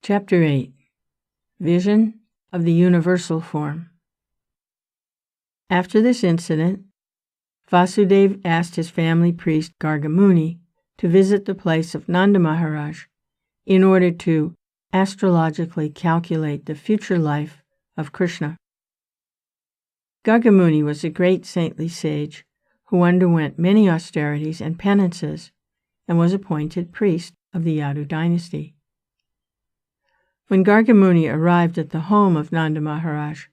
Chapter 8. Vision of the Universal Form. After this incident, Vasudeva asked his family priest Gargamuni to visit the place of Nanda Maharaj in order to astrologically calculate the future life of Krishna. Gargamuni was a great saintly sage who underwent many austerities and penances and was appointed priest of the Yadu dynasty. When Gargamuni arrived at the home of Nanda Maharaj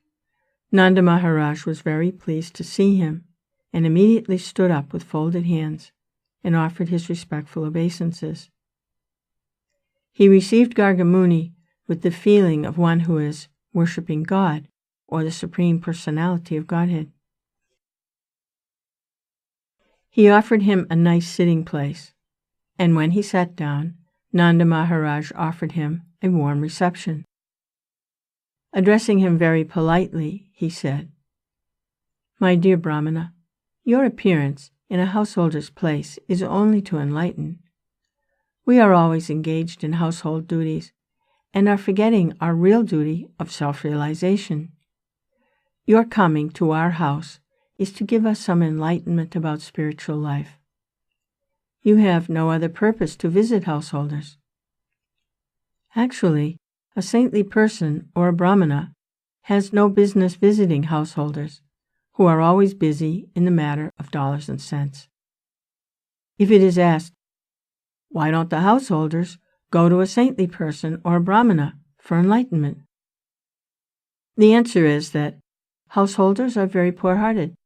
was very pleased to see him and immediately stood up with folded hands and offered his respectful obeisances. He received Gargamuni with the feeling of one who is worshipping God or the Supreme Personality of Godhead. He offered him a nice sitting place, and when he sat down, Nanda Maharaj offered him a warm reception. Addressing him very politely, he said, "My dear Brahmana, your appearance in a householder's place is only to enlighten. We are always engaged in household duties and are forgetting our real duty of self-realization. Your coming to our house is to give us some enlightenment about spiritual life. You have no other purpose to visit householders. Actually, a saintly person or a Brahmana has no business visiting householders who are always busy in the matter of dollars and cents. If it is asked, why don't the householders go to a saintly person or a Brahmana for enlightenment? The answer is that householders are very poor-hearted.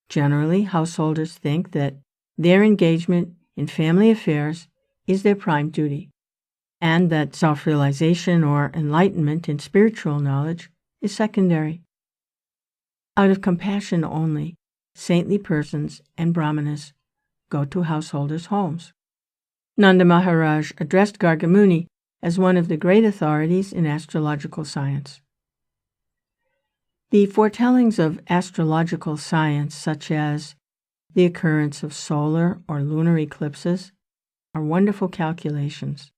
Generally, householders think that their engagement in family affairs is their prime duty, and that self-realization or enlightenment in spiritual knowledge is secondary. Out of compassion only, saintly persons and Brahmanas go to householders' homes. Nanda Maharaj addressed Gargamuni as one of the great authorities in astrological science. The foretellings of astrological science, such as the occurrence of solar or lunar eclipses, are wonderful calculations.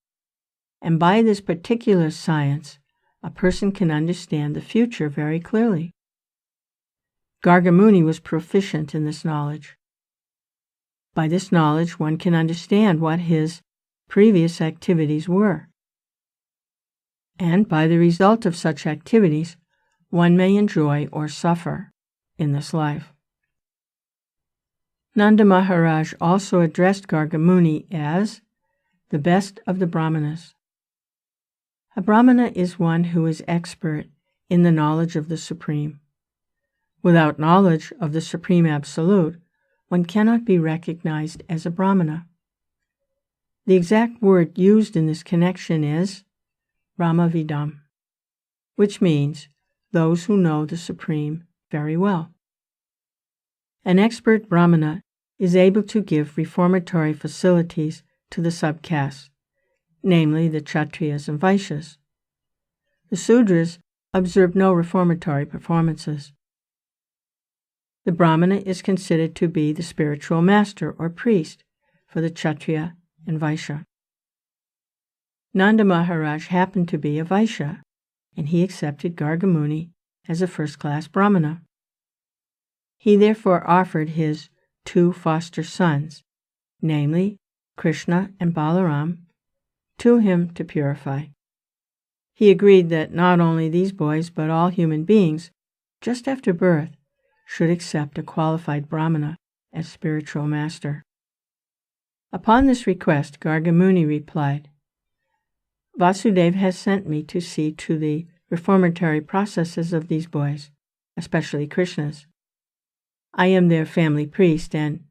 And by this particular science, a person can understand the future very clearly. Gargamuni was proficient in this knowledge. By this knowledge, one can understand what his previous activities were. And by the result of such activities, one may enjoy or suffer in this life. Nanda Maharaj also addressed Gargamuni as the best of the Brahmanas. A Brahmana is one who is expert in the knowledge of the Supreme. Without knowledge of the Supreme Absolute, one cannot be recognized as a Brahmana. The exact word used in this connection is Brahmavidam, which means those who know the Supreme very well. An expert Brahmana is able to give reformatory facilities to the subcastes, namely the Kshatriyas and Vaishyas. The Sudras observe no reformatory performances. The Brahmana is considered to be the spiritual master or priest for the Kshatriya and Vaishya. Nanda Maharaj happened to be a Vaishya, and he accepted Gargamuni as a first-class Brahmana. He therefore offered his 2 foster sons, namely Krishna and Balarama, to him to purify. He agreed that not only these boys, but all human beings, just after birth, should accept a qualified Brahmana as spiritual master. Upon this request, Gargamuni replied, "Vasudeva has sent me to see to the reformatory processes of these boys, especially Krishna's. I am their family priest, and,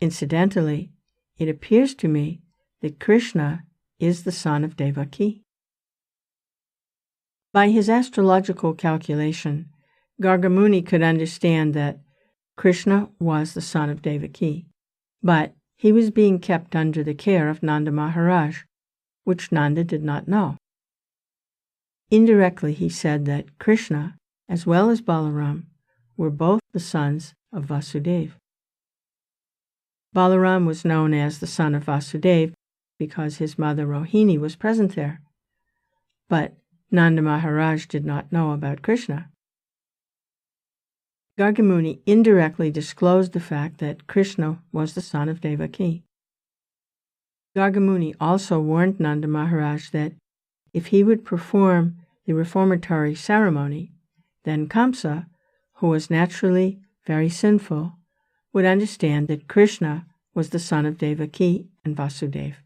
incidentally, it appears to me that Krishna is the son of Devaki." By his astrological calculation, Gargamuni could understand that Krishna was the son of Devaki, but he was being kept under the care of Nanda Maharaj, which Nanda did not know. Indirectly, he said that Krishna, as well as Balarama, were both the sons of Vasudeva. Balarama was known as the son of Vasudeva because his mother Rohini was present there. but Nanda Maharaj did not know about Krishna. Gargamuni indirectly disclosed the fact that Krishna was the son of Devaki. Gargamuni also warned Nanda Maharaj that if he would perform the reformatory ceremony, then Kamsa, who was naturally very sinful, would understand that Krishna was the son of Devaki and Vasudeva.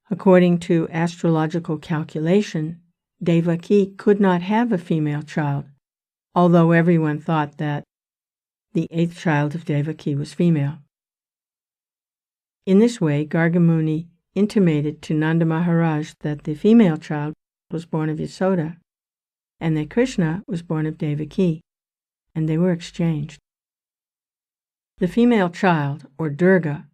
According to astrological calculation, Devaki could not have a female child, although everyone thought that the 8th child of Devaki was female. In this way, Gargamuni intimated to Nanda Maharaj that the female child was born of Yasoda, and that Krishna was born of Devaki, and they were exchanged. The female child, or Durga,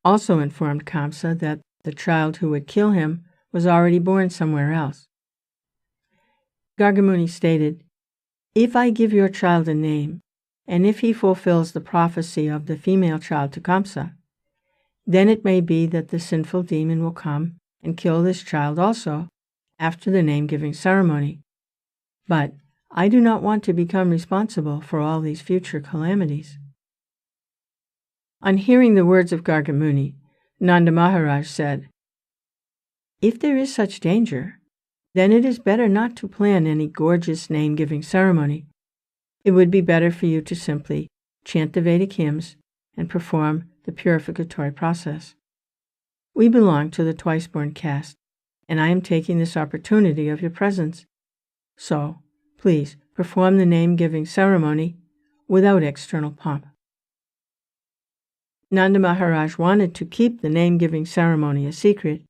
also informed Kamsa that the child who would kill him was already born somewhere else. Gargamuni stated, "If I give your child a name, and if he fulfills the prophecy of the female child to Kamsa, then it may be that the sinful demon will come and kill this child also after the name-giving ceremony. But I do not want to become responsible for all these future calamities." On hearing the words of Gargamuni, Nanda Maharaj said, "If there is such danger, then it is better not to plan any gorgeous name-giving ceremony. It would be better for you to simply chant the Vedic hymns and perform the purificatory process. We belong to the twice-born caste, and I am taking this opportunity of your presence. So, please perform the name-giving ceremony without external pomp." Nanda Maharaj wanted to keep the name-giving ceremony a secret,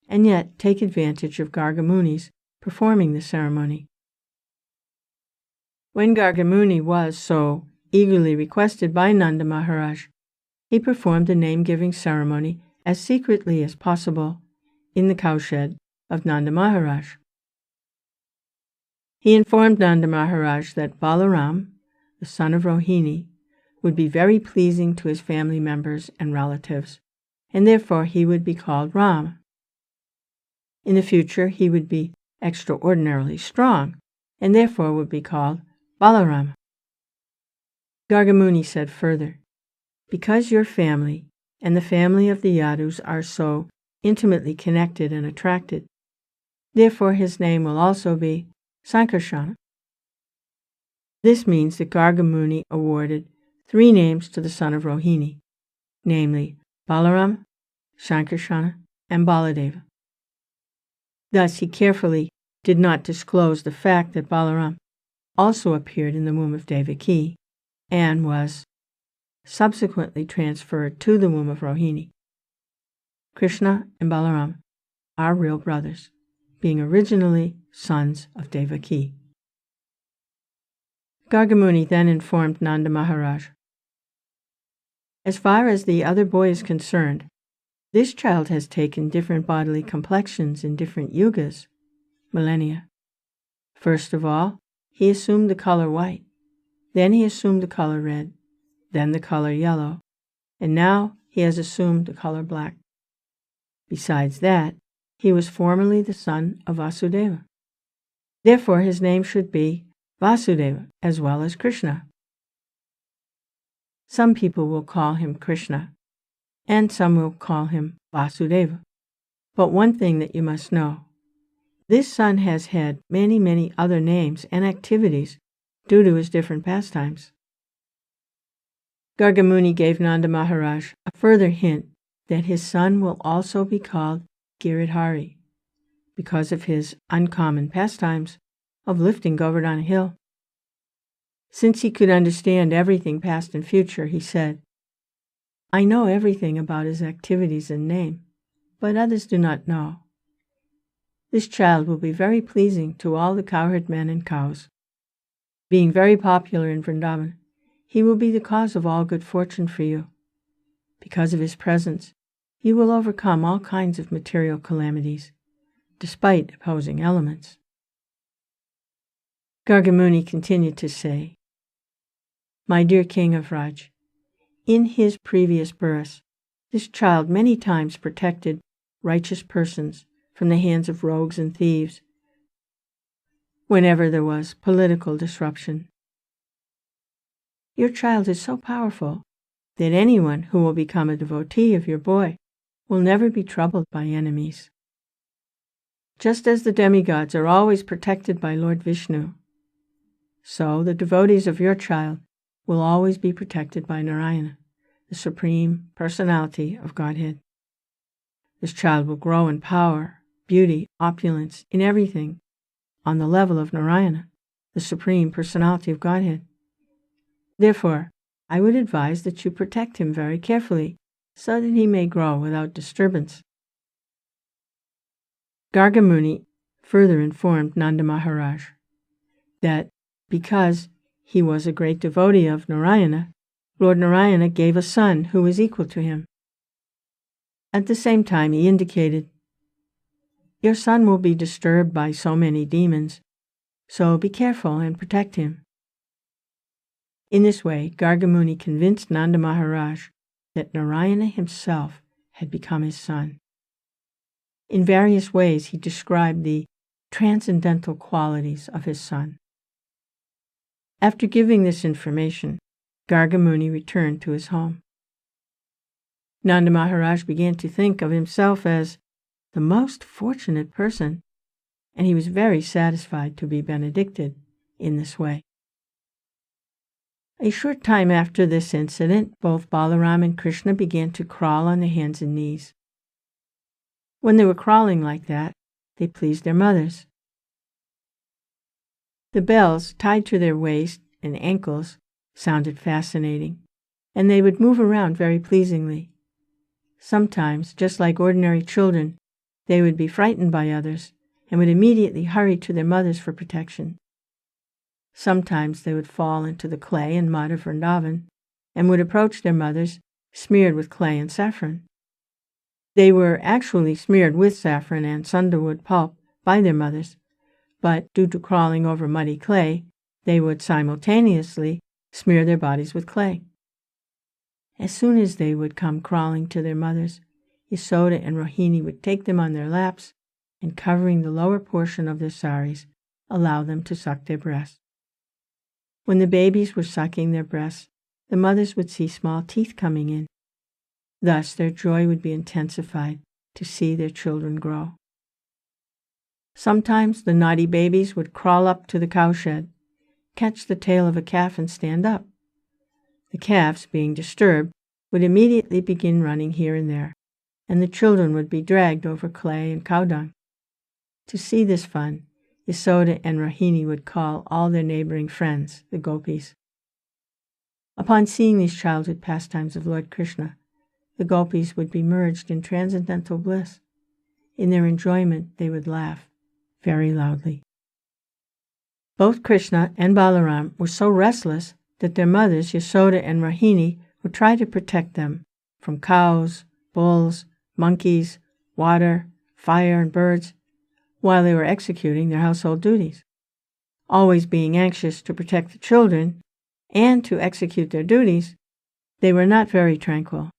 and yet take advantage of Gargamuni's performing the ceremony. When Gargamuni was so eagerly requested by Nanda Maharaj, he performed the name-giving ceremony as secretly as possible in the cowshed of Nanda Maharaj. He informed Nanda Maharaj that Balarama, the son of Rohini, would be very pleasing to his family members and relatives, and therefore he would be called Ram. In the future, he would be extraordinarily strong, and therefore would be called Balarama. Gargamuni said further, "Because your family and the family of the Yadus are so intimately connected and attracted, therefore his name will also be Sankarsana." This means that Gargamuni awarded 3 names to the son of Rohini, namely Balarama, Sankarsana, and Baladeva. Thus he carefully did not disclose the fact that Balarama also appeared in the womb of Devaki and was subsequently transferred to the womb of Rohini. Krishna and Balarama are real brothers, being originally sons of Devaki. Gargamuni then informed Nanda Maharaj, "As far as the other boy is concerned, this child has taken different bodily complexions in different yugas, millennia. First of all, he assumed the color white, then he assumed the color red, then the color yellow, and now he has assumed the color black. Besides that, he was formerly the son of Vasudeva. Therefore his name should be Vasudeva as well as Krishna. Some people will call him Krishna, and some will call him Vasudeva. But one thing that you must know, this son has had many, many other names and activities due to his different pastimes." Gargamuni gave Nanda Maharaj a further hint that his son will also be called Giridhari, because of his uncommon pastimes of lifting Govardhana Hill. Since he could understand everything past and future, he said, "I know everything about his activities and name, but others do not know. This child will be very pleasing to all the cowherd men and cows. Being very popular in Vrindavan, he will be the cause of all good fortune for you. Because of his presence, you will overcome all kinds of material calamities, despite opposing elements." Gargamuni continued to say, "My dear King of Raj, in his previous births, this child many times protected righteous persons from the hands of rogues and thieves whenever there was political disruption. Your child is so powerful that anyone who will become a devotee of your boy will never be troubled by enemies. Just as the demigods are always protected by Lord Vishnu, so the devotees of your child will always be protected by Narayana, the Supreme Personality of Godhead. This child will grow in power, beauty, opulence, in everything, on the level of Narayana, the Supreme Personality of Godhead. Therefore, I would advise that you protect him very carefully, so that he may grow without disturbance. Garga Muni further informed Nanda Maharaj that because he was a great devotee of Narayana, Lord Narayana gave a son who was equal to him. At the same time, he indicated, "Your son will be disturbed by so many demons, so be careful and protect him." In this way, Garga Muni convinced Nanda Maharaj that Narayana himself had become his son. In various ways, he described the transcendental qualities of his son. After giving this information, Garga Muni returned to his home. Nanda Maharaj began to think of himself as the most fortunate person, and he was very satisfied to be benedicted in this way. A short time after this incident, both Balarama and Krishna began to crawl on their hands and knees. When they were crawling like that, they pleased their mothers. The bells tied to their waist and ankles sounded fascinating, and they would move around very pleasingly. Sometimes, just like ordinary children, they would be frightened by others and would immediately hurry to their mothers for protection. Sometimes they would fall into the clay and mud of Vrindavan and would approach their mothers smeared with clay and saffron. They were actually smeared with saffron and sandalwood pulp by their mothers, but due to crawling over muddy clay, they would simultaneously smear their bodies with clay. As soon as they would come crawling to their mothers, Yasoda and Rohini would take them on their laps and, covering the lower portion of their saris, allow them to suck their breasts. When the babies were sucking their breasts, the mothers would see small teeth coming in. Thus their joy would be intensified to see their children grow. Sometimes the naughty babies would crawl up to the cowshed, catch the tail of a calf and stand up. The calves, being disturbed, would immediately begin running here and there, and the children would be dragged over clay and cow dung. To see this fun, Yasoda and Rohini would call all their neighboring friends, the gopis. Upon seeing these childhood pastimes of Lord Krishna, the gopis would be merged in transcendental bliss. In their enjoyment, they would laugh very loudly. Both Krishna and Balaram were so restless that their mothers, Yasoda and Rohini, would try to protect them from cows, bulls, monkeys, water, fire, and birds, while they were executing their household duties. Always being anxious to protect the children and to execute their duties, they were not very tranquil.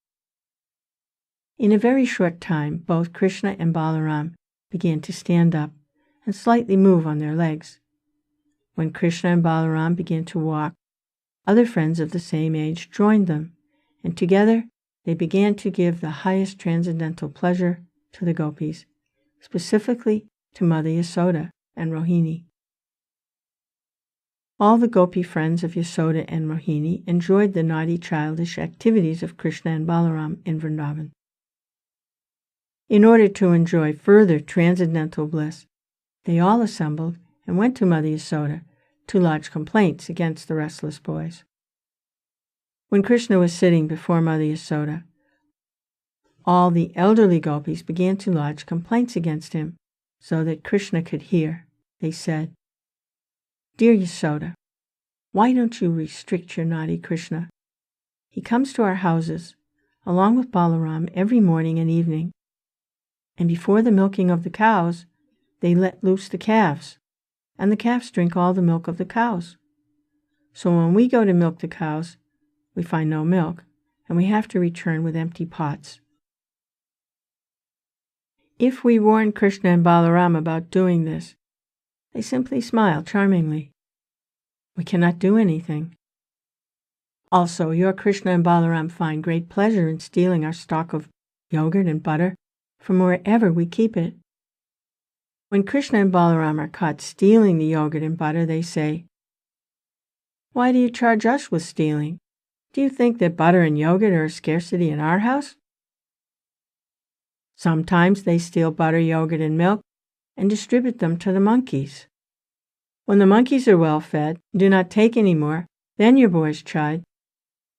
In a very short time, both Krishna and Balaram began to stand up and slightly move on their legs. When Krishna and Balaram began to walk, other friends of the same age joined them, and together they began to give the highest transcendental pleasure to the gopis, specifically to Mother Yasoda and Rohini. All the gopi friends of Yasoda and Rohini enjoyed the naughty childish activities of Krishna and Balaram in Vrindavan. In order to enjoy further transcendental bliss, they all assembled and went to Mother Yasoda to lodge complaints against the restless boys. When Krishna was sitting before Mother Yasoda, all the elderly gopis began to lodge complaints against him so that Krishna could hear. They said, "Dear Yasoda, why don't you restrict your naughty Krishna? He comes to our houses, along with Balaram, every morning and evening, and before the milking of the cows, they let loose the calves, and the calves drink all the milk of the cows. So when we go to milk the cows, we find no milk, and we have to return with empty pots. If we warn Krishna and Balarama about doing this, they simply smile charmingly. We cannot do anything. Also, your Krishna and Balaram find great pleasure in stealing our stock of yogurt and butter from wherever we keep it. When Krishna and Balaram are caught stealing the yogurt and butter, they say, "Why do you charge us with stealing? Do you think that butter and yogurt are a scarcity in our house?" Sometimes they steal butter, yogurt, and milk and distribute them to the monkeys. When the monkeys are well fed and do not take any more, then your boys chide,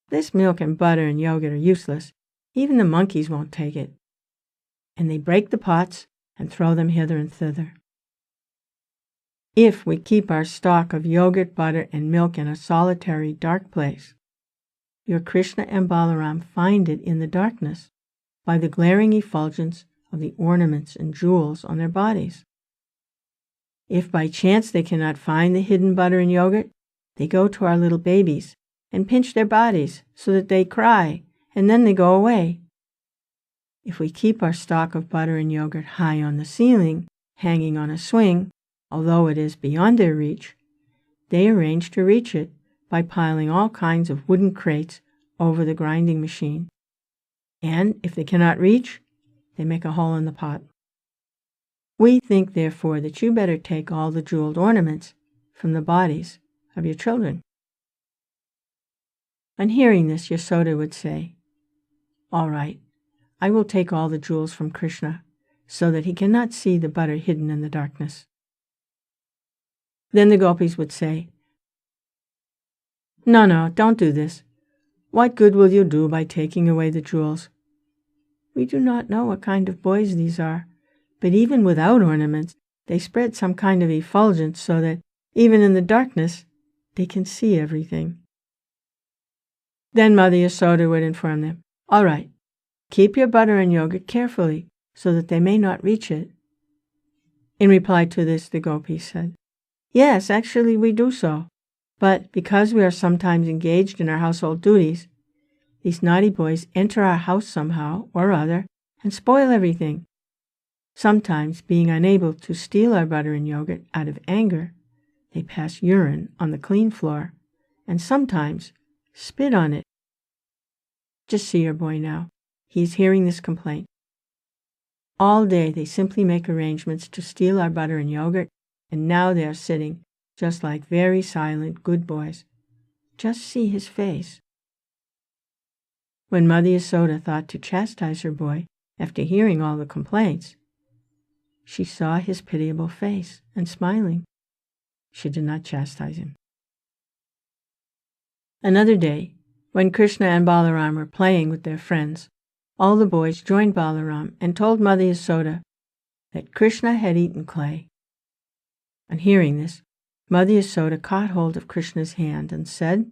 "This milk and butter and yogurt are useless. Even the monkeys won't take it." And they break the pots and throw them hither and thither. If we keep our stock of yogurt, butter, and milk in a solitary, dark place, your Krishna and Balaram find it in the darkness by the glaring effulgence of the ornaments and jewels on their bodies. If by chance they cannot find the hidden butter and yogurt, they go to our little babies and pinch their bodies so that they cry, and then they go away. If we keep our stock of butter and yogurt high on the ceiling, hanging on a swing, although it is beyond their reach, they arrange to reach it by piling all kinds of wooden crates over the grinding machine. And if they cannot reach, they make a hole in the pot. We think, therefore, that you better take all the jeweled ornaments from the bodies of your children. On hearing this, Yasoda would say, "All right, I will take all the jewels from Krishna, so that he cannot see the butter hidden in the darkness." Then the gopis would say, No, don't do this. What good will you do by taking away the jewels? We do not know what kind of boys these are, but even without ornaments, they spread some kind of effulgence so that, even in the darkness, they can see everything." Then Mother Yasoda would inform them, "All right, keep your butter and yogurt carefully so that they may not reach it." In reply to this, the gopis said, "Yes, actually we do so, but because we are sometimes engaged in our household duties, these naughty boys enter our house somehow or other and spoil everything. Sometimes, being unable to steal our butter and yogurt out of anger, they pass urine on the clean floor, and sometimes spit on it. Just see your boy now. He is hearing this complaint. All day they simply make arrangements to steal our butter and yogurt, and now they are sitting just like very silent, good boys. Just see his face." When Mother Yasoda thought to chastise her boy after hearing all the complaints, she saw his pitiable face, and smiling, she did not chastise him. Another day, when Krishna and Balaram were playing with their friends, all the boys joined Balaram and told Mother Yasoda that Krishna had eaten clay. On hearing this, Mother Yasoda caught hold of Krishna's hand and said,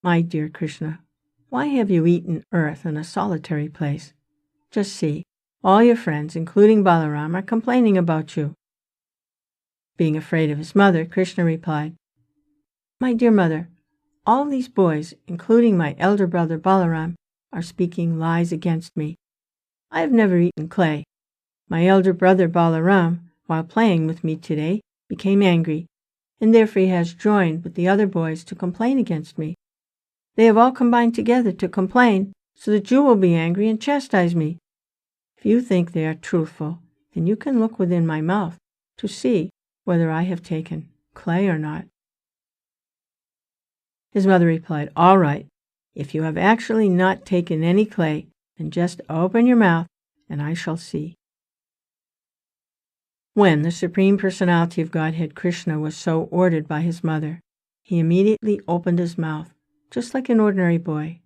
"My dear Krishna, why have you eaten earth in a solitary place? Just see, all your friends, including Balaram, are complaining about you." Being afraid of his mother, Krishna replied, "My dear mother, all these boys, including my elder brother Balaram, are speaking lies against me. I have never eaten clay. My elder brother Balaram, while playing with me today, became angry, and therefore he has joined with the other boys to complain against me. They have all combined together to complain, so that you will be angry and chastise me. If you think they are truthful, then you can look within my mouth to see whether I have taken clay or not." His mother replied, "All right, if you have actually not taken any clay, then just open your mouth and I shall see." When the Supreme Personality of Godhead Krishna was so ordered by his mother, he immediately opened his mouth, just like an ordinary boy.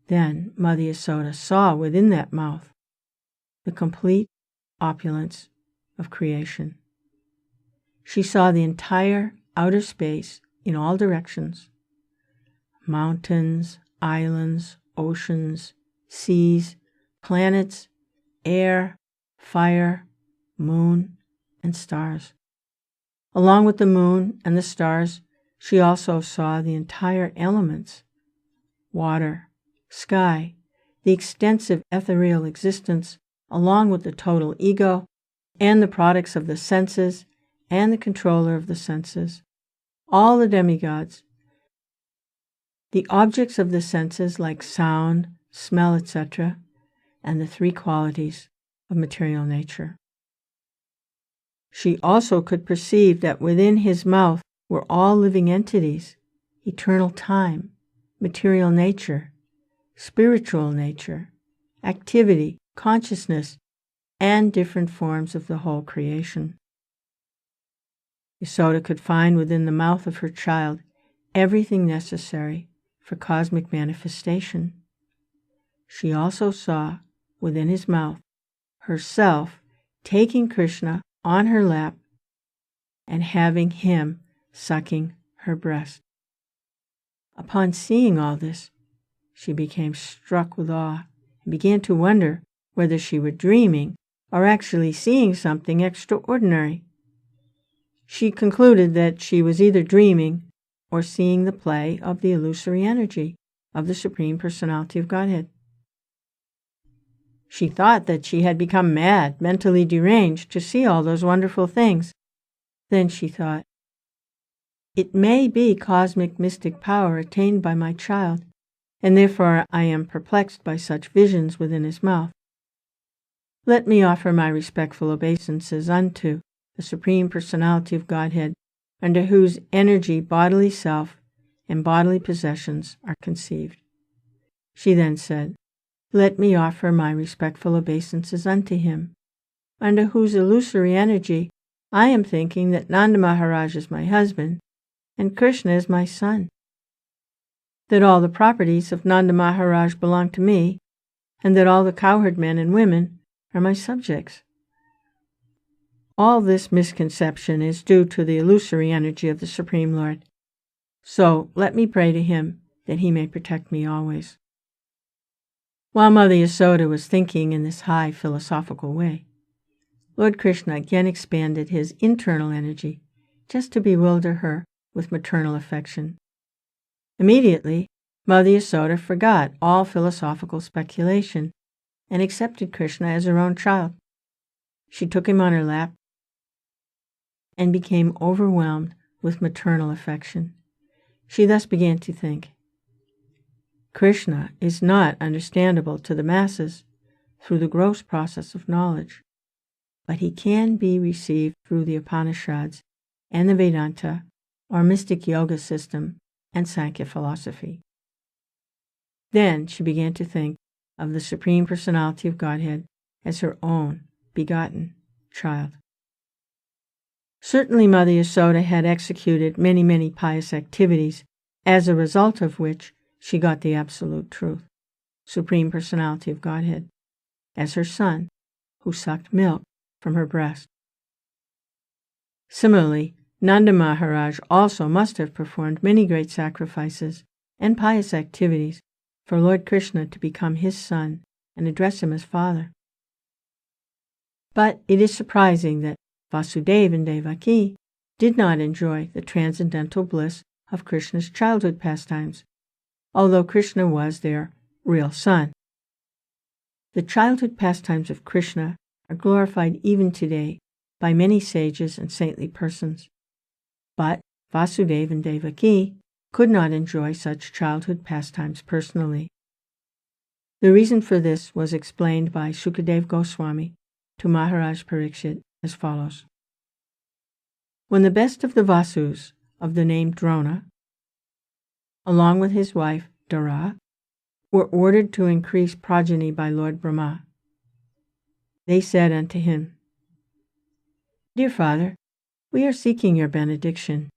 Then Mother Yasoda saw within that mouth the complete opulence of creation. She saw the entire outer space in all directions: mountains, islands, oceans, seas, planets, air, fire, moon, and stars. Along with the moon and the stars, she also saw the entire elements: water, sky, the extensive ethereal existence along with the total ego and the products of the senses and the controller of the senses, all the demigods, the objects of the senses like sound, smell, etc., and the three qualities of material nature. She also could perceive that within his mouth were all living entities, eternal time, material nature, spiritual nature, activity, consciousness, and different forms of the whole creation. Yasoda could find within the mouth of her child everything necessary for cosmic manifestation. She also saw within his mouth herself taking Krishna on her lap and having him sucking her breast. Upon seeing all this, she became struck with awe and began to wonder whether she were dreaming or actually seeing something extraordinary. She concluded that she was either dreaming or seeing the play of the illusory energy of the Supreme Personality of Godhead. She thought that she had become mad, mentally deranged, to see all those wonderful things. Then she thought, it may be cosmic mystic power attained by my child, and therefore I am perplexed by such visions within his mouth. Let me offer my respectful obeisances unto the Supreme Personality of Godhead, under whose energy bodily self and bodily possessions are conceived. She then said, let me offer my respectful obeisances unto him, under whose illusory energy I am thinking that Nanda Maharaj is my husband and Krishna is my son, that all the properties of Nanda Maharaj belong to me, and that all the cowherd men and women are my subjects. All this misconception is due to the illusory energy of the Supreme Lord. So let me pray to him that he may protect me always. While Mother Yasoda was thinking in this high philosophical way, Lord Krishna again expanded his internal energy just to bewilder her with maternal affection. Immediately, Mother Yasoda forgot all philosophical speculation and accepted Krishna as her own child. She took him on her lap and became overwhelmed with maternal affection. She thus began to think, Krishna is not understandable to the masses through the gross process of knowledge, but he can be received through the Upanishads and the Vedanta, or mystic yoga system, and Sankhya philosophy. Then she began to think of the Supreme Personality of Godhead as her own begotten child. Certainly Mother Yasoda had executed many, many pious activities, as a result of which she got the absolute truth, Supreme Personality of Godhead, as her son, who sucked milk from her breast. Similarly, Nanda Maharaj also must have performed many great sacrifices and pious activities for Lord Krishna to become his son and address him as father. But it is surprising that Vasudeva and Devaki did not enjoy the transcendental bliss of Krishna's childhood pastimes, although Krishna was their real son. The childhood pastimes of Krishna are glorified even today by many sages and saintly persons. But Vasudeva and Devaki could not enjoy such childhood pastimes personally. The reason for this was explained by Sukadeva Goswami to Maharaj Parikshit as follows. When the best of the Vasus of the name Drona, along with his wife Dara, were ordered to increase progeny by Lord Brahma, they said unto him, Dear Father, we are seeking your benediction.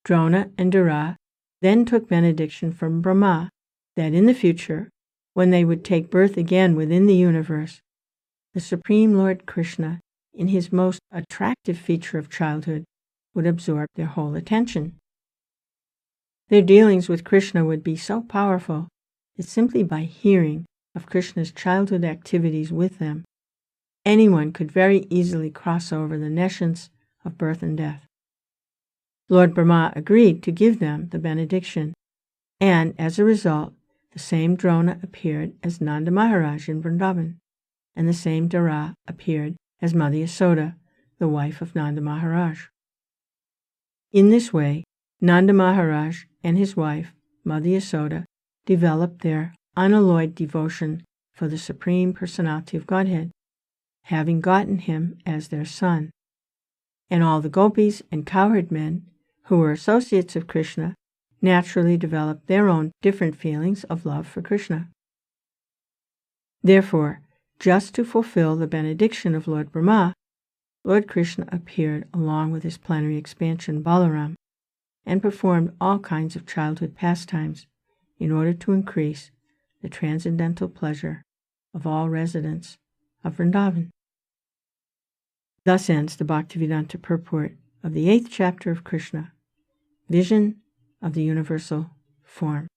Drona and Dara then took benediction from Brahma that in the future, when they would take birth again within the universe, the Supreme Lord Krishna, in his most attractive feature of childhood, would absorb their whole attention. Their dealings with Krishna would be so powerful that simply by hearing of Krishna's childhood activities with them, anyone could very easily cross over the nescience of birth and death. Lord Brahma agreed to give them the benediction, and as a result, the same Drona appeared as Nanda Maharaj in Vrindavan, and the same Dara appeared as Mother Yasoda, the wife of Nanda Maharaj. In this way, Nanda Maharaj and his wife, Mother Yasoda, developed their unalloyed devotion for the Supreme Personality of Godhead, having gotten him as their son. And all the gopis and cowherd men who were associates of Krishna naturally developed their own different feelings of love for Krishna. Therefore, just to fulfill the benediction of Lord Brahma, Lord Krishna appeared along with his plenary expansion Balarama and performed all kinds of childhood pastimes in order to increase the transcendental pleasure of all residents of Vrindavan. Thus ends the Bhaktivedanta purport of the 8th chapter of Krishna, Vision of the Universal Form.